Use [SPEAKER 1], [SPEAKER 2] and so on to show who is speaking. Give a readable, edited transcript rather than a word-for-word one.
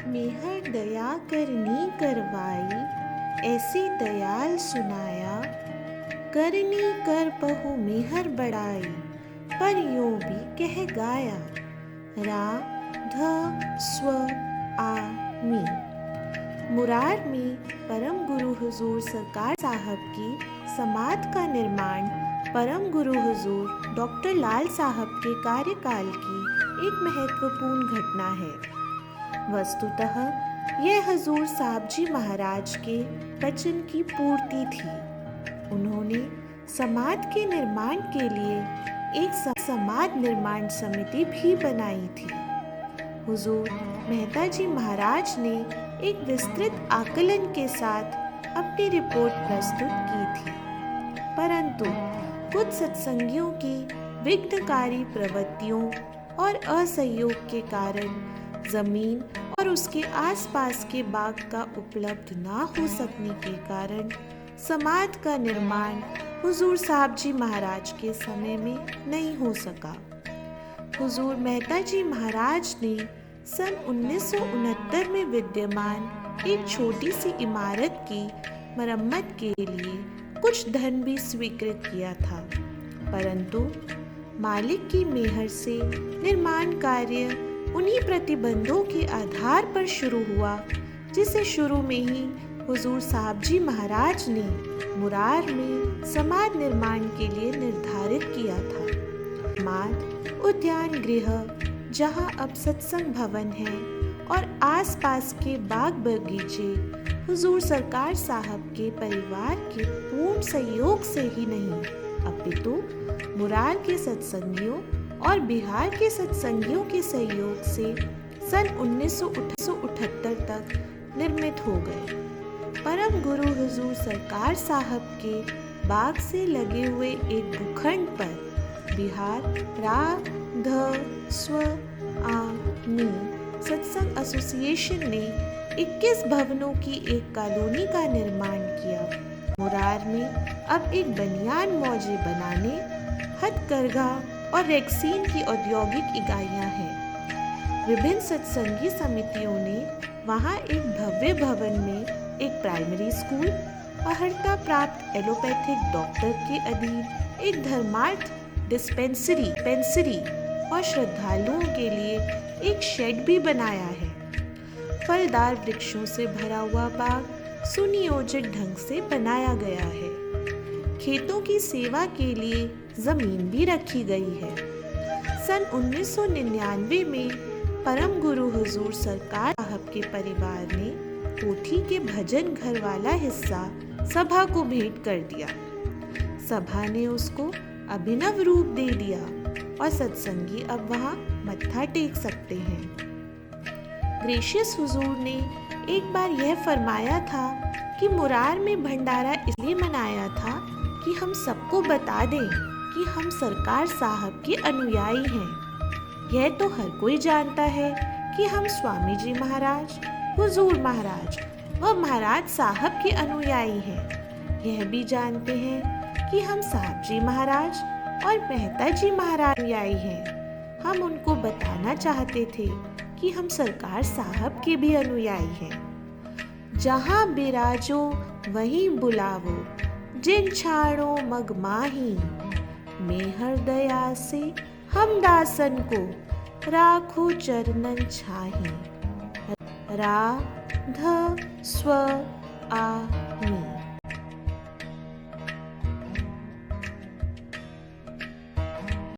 [SPEAKER 1] मेहर दया करनी करवाई, ऐसी दयाल सुनाया। करनी कर पहु मेहर बड़ाई, पर यूं भी कह गाया। रा ध स्व आ मी। मुरार में परम गुरु हुजूर सरकार साहब की समाध का निर्माण परम गुरु हुजूर डॉक्टर लाल साहब के कार्यकाल की एक महत्वपूर्ण घटना है। वस्तुतः यह हुजूर साहब जी महाराज के वचन की पूर्ति थी। उन्होंने समाध के निर्माण के लिए एक समाध निर्माण समिति भी बनाई थी। हुजूर मेहता जी महाराज ने एक विस्तृत आकलन के साथ अपनी रिपोर्ट प्रस्तुत की थी, परंतु कुछ सत्संगियों की विघ्नकारी प्रवृत्तियों और असहयोग के कारण जमीन और उसके आसपास के बाग का उपलब्ध ना हो सकने के कारण समाध का निर्माण हुजूर साहब जी महाराज के समय में नहीं हो सका। हुजूर मेहता जी महाराज ने सन 1969 में विद्यमान एक छोटी सी इमारत की मरम्मत के लिए कुछ धन भी स्वीकृत किया था, परंतु मालिक की मेहर से निर्माण कार्य उन्हीं प्रतिबंधों के आधार पर शुरू हुआ जिसे शुरू में ही हुजूर साहब जी महाराज ने मुरार में समाध निर्माण के लिए निर्धारित किया था। समाध उद्यान गृह, जहां अब सत्संग भवन है, और आसपास के बाग बगीचे हुजूर सरकार साहब के परिवार के पूर्ण सहयोग से ही नहीं, अपितु मुरार के सत्संगियों और बिहार के सत्संगियों के सहयोग से सन 1978 तक निर्मित हो गए। परम गुरु हुजूर सरकार साहब के बाग से लगे हुए एक भूखंड पर बिहार रा ध स्व आ मी सत्संग एसोसिएशन ने 21 भवनों की एक कॉलोनी का निर्माण किया। मुरार में अब एक बनियान मौजे बनाने, हथकरघा और रेक्सीन की औद्योगिक इकाइयां हैं। विभिन्न सत्संगी समितियों ने वहां एक भव्य भवन में एक प्राइमरी स्कूल, अर्हता प्राप्त एलोपैथिक डॉक्टर के अधीन एक धर्मार्थ डिस्पेंसरी और श्रद्धालुओं के लिए एक शेड भी बनाया है। फलदार वृक्षों से भरा हुआ बाग सुनियोजित ढंग से बनाया गया है। खेतों की सेवा के लिए जमीन भी रखी गई है। सन 1999 में परम गुरु हुजूर सरकार साहब के परिवार ने कोठी के भजन घर वाला हिस्सा सभा को भेंट कर दिया। सभा ने उसको अभिनव रूप दे दिया और सत्संगी अब वहां मत्था टेक सकते हैं। ग्रेशियस हुजूर ने एक बार यह फरमाया था कि मुरार में भंडारा इसलिए मनाया था कि हम सबको बता दें कि हम सरकार साहब के अनुयायी हैं। यह तो हर कोई जानता है कि हम स्वामी जी महाराज, हुजूर महाराज व महाराज साहब के अनुयायी हैं। यह भी जानते हैं कि हम साहब जी महाराज और मेहता जी महाराज अनुयायी हैं। हम उनको बताना चाहते थे कि हम सरकार साहब के भी अनुयायी हैं। जहाँ बिराजो वहीं बुलावो, जिन छाड़ो मग माही। मेहर दया से हम दासन को राखो चरणन छाही। रा ध स्व आ मी।